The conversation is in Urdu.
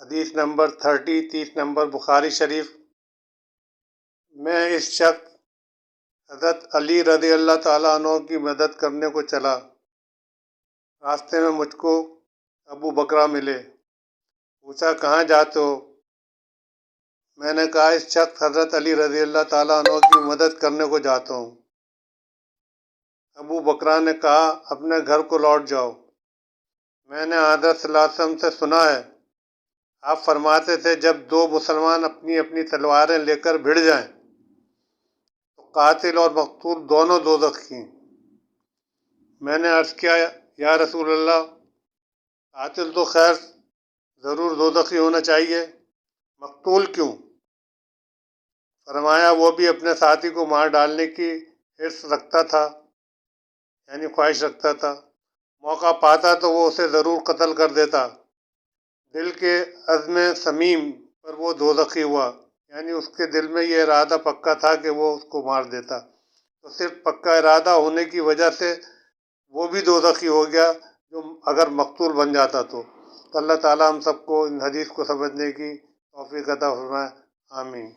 حدیث نمبر 30 نمبر بخاری شریف میں اس شخص حضرت علی رضی اللہ تعالیٰ عنہ کی مدد کرنے کو چلا۔ راستے میں مجھ کو ابو بکرہ ملے، پوچھا کہاں جاتے ہو؟ میں نے کہا اس شخص حضرت علی رضی اللہ تعالیٰ عنہ کی مدد کرنے کو جاتا ہوں۔ ابو بکرہ نے کہا اپنے گھر کو لوٹ جاؤ، میں نے حضرت صلی اللہ علیہ وسلم سے سنا ہے، آپ فرماتے تھے جب دو مسلمان اپنی اپنی تلواریں لے کر بھڑ جائیں تو قاتل اور مقتول دونوں دوزخی ہیں۔ میں نے عرض کیا یا رسول اللہ، قاتل تو خیر ضرور دوزخی ہونا چاہیے، مقتول کیوں؟ فرمایا وہ بھی اپنے ساتھی کو مار ڈالنے کی حرص رکھتا تھا، یعنی خواہش رکھتا تھا، موقع پاتا تو وہ اسے ضرور قتل کر دیتا۔ دل کے عزم صمیم پر وہ دوزخی ہوا، یعنی اس کے دل میں یہ ارادہ پکا تھا کہ وہ اس کو مار دیتا، تو صرف پکا ارادہ ہونے کی وجہ سے وہ بھی دوزخی ہو گیا جو اگر مقتول بن جاتا تو اللہ تعالیٰ ہم سب کو ان حدیث کو سمجھنے کی توفیق عطا فرمائے، آمین۔